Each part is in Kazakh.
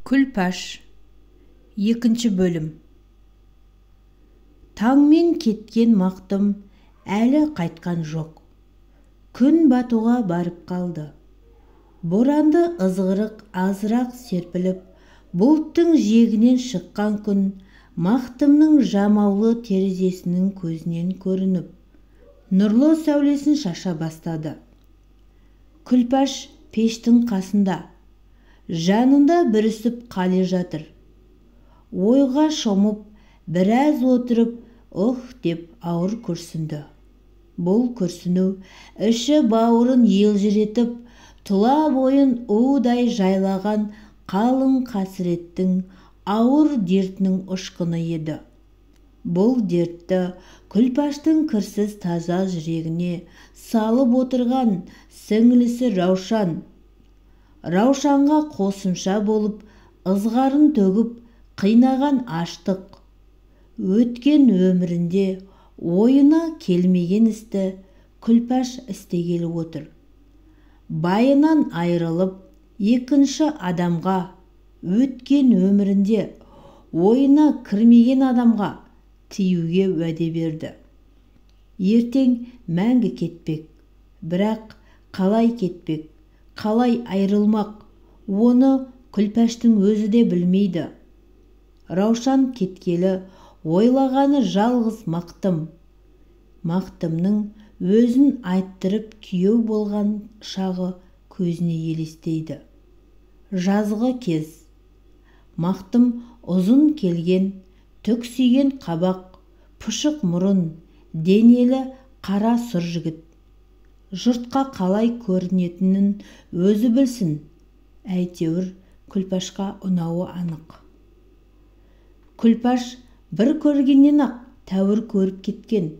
Күлпаш. 2 бөлім. Таңмен кеткен мақтым әлі қайтқан жоқ. Күн батуға барып қалды. Боранды ызғырық азырақ серпіліп, бұлттың жиегінен шыққан күн мақтымның жамаулы терезесінің көзінен көрініп, нұрлы сәулесін шаша бастады. Күлпаш пештің қасында, жанында бүрісіп қали жатыр. Ойға шомып, біраз отырып, деп ауыр күрсінді. Бұл күрсіну іші бауырын елжіретіп, тұла бойын удай жайлаған қалың қасіреттің ауыр дертінің ұшқыны еді. Бұл дертті Күлпаштың кірсіз таза жүрегіне салып отырған сіңлісі Раушанға қосымша болып, ызғарын төгіп қинаған аштық. Өткен өмірінде ойына келмеген істі Күлпаш істегелі отыр. Байынан айырылып, екінші адамға, өткен өмірінде ойына кірмеген адамға тиюге уәде берді. Ертең мәңгі кетпек, бірақ қалай кетпек, қалай айырылмақ, оны Күлпаштың өзі де білмейді. Раушан кеткелі ойлағаны жалғыз мақтым. Мақтымның өзін айттырып күйеу болған шағы көзіне елестейді. Жазғы кез. Мақтым ұзын келген, түксиген қабақ, пұшық мұрын, денелі қара сұр жігіт. Жұртқа қалай көрінетінін өзі білсін. Әйтеуір Күлпашқа ұнауы анық. Күлпаш бір көргеннен-ақ тәуір көріп кеткен.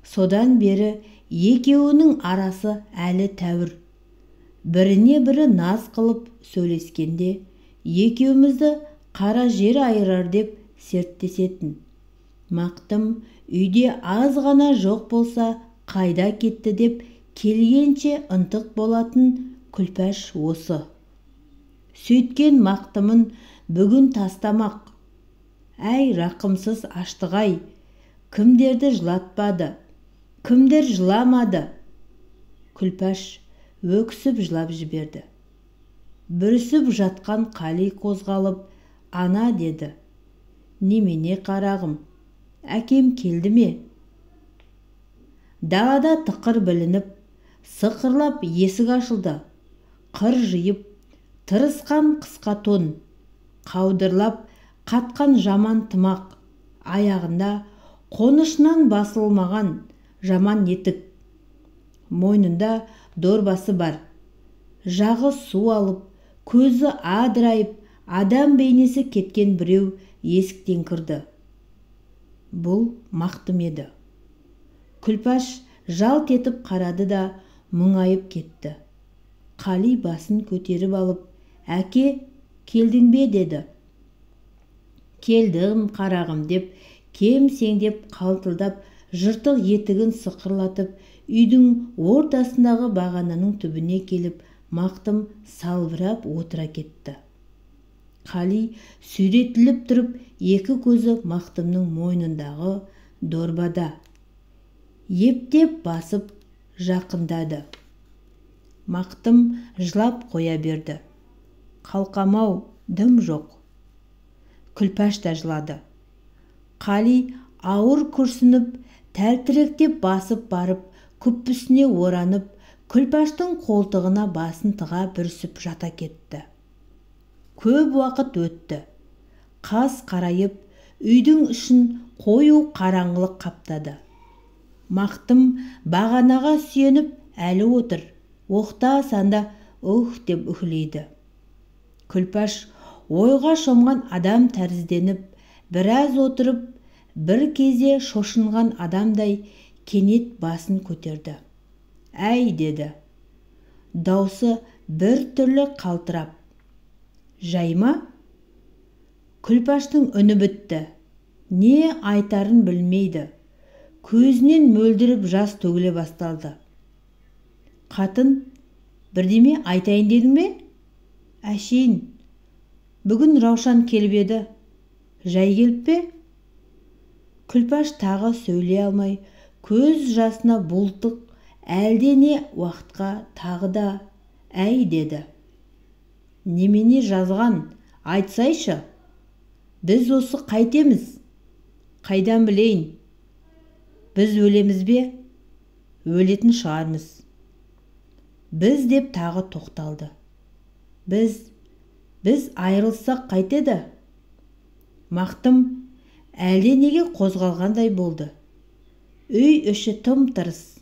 Содан бері екеуінің арасы әлі тәуір. Біріне бірі наз қылып сөйлескенде, екеумізді қара жер айырар деп серттесетін. Мақтым үйде аз ғана жоқ болса, қайда кетті деп келгенше ынтық болатын Күлпаш осы. Сөйткен мақтымын бүгін тастамақ. Әй, рақымсыз аштығай, кімдерді жылатпады, кімдер жыламады. Күлпаш өксіп жылап жіберді. Бүрісіп жатқан қали қозғалып, ана деді. Немене қарағым, әкем келді ме? Далада тықыр білініп, сықырлап есік ашылды. Қыр жиып, тырысқан қысқа тон, қаудырлап қатқан жаман тымақ, аяғында қонышынан басылмаған жаман етік. Мойнында дорбасы бар. Жағы су алып, көзі адырайып, адам бейнесі кеткен біреу есіктен кірді. Бұл мақтым еді. Күлпаш жалт етіп қарады да мұңайып кетті. Қали басын көтеріп алып, әке, келдің бе деді. Келдім қарағым деп, кемсеңдеп қалтылдап, жыртық етігін сықырлатып, үйдің ортасындағы бағананың түбіне келіп, мақтым салбырап отыра кетті. Қали сүйретіліп тұрып, екі көзі мақтымның мойнындағы дорбада. Ептеп басып жақындады. Мақтым жылап қоя берді. Қалқамау, дым жоқ. Күлпаш та жылады. Қали ауыр күрсініп, тәлтіректеп басып барып, күппісіне оранып, Күлпаштың қолтығына басын тыға бүрісіп жата кетті. Көп уақыт өтті. Қас қарайып, үйдің ішін қою қараңғылық қаптады. Мақтым бағанаға сүйеніп әлі отыр. Оқта-санда деп үхілейді. Күлпаш ойға шомған адам тәрізденіп, біраз отырып, бір кезде шошынған адамдай кенет басын көтерді. Әй, деді. Даусы бір түрлі қалтырап. Жайма? Күлпаштың үні бітті. Не айтарын білмейді. Көзінен мөлдіріп жас төгіле басталды. Қатын, бірдеме айтайын дедің бе? Әшейін, Бүгін Раушан келіп еді. Жай келіп пе? Күлпаш тағы сөйлей алмай, көз жасына бұлтық әлдене уақытқа тағы да әй деді. Немене жазған? Айтсайшы. Біз осы қайтеміз? Қайдан білейін? Біз өлеміз бе? Өлетін шығармыз. Біз деп тағы тоқталды. Біз айырылсақ қайтеді? Мақтым әлденеге қозғалғандай болды. Үй іші тым-тырыс.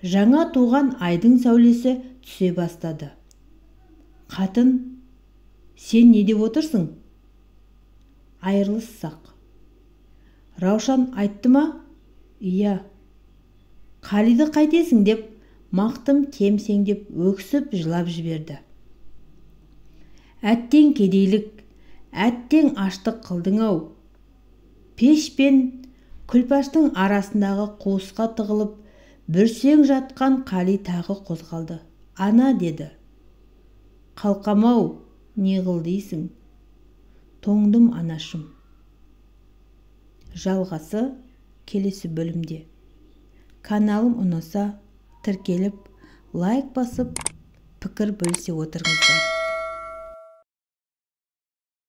Жаңа туған айдың сәулесі түсе бастады. Қатын, сен не деп отырсың? Айырылыссақ. Раушан айтты ма? Иә. Қалиды қайтесің деп мақтым кемсеңдеп өксіп жылап жіберді. Әттең кедейлік, әттең аштық қылдың-ау. Пеш пен Күлпаштың арасындағы қуысқа тығылып, бүрсең жатқан Қали тағы қозғалды. Ана деді. Қалқам-ау, не қыл дейсің? Тоңдым анашым. Жалғасы келесі бөлімде. Каналым ұнаса, тіркеліп, лайк басып, пікір бөлісе отырыңыздар.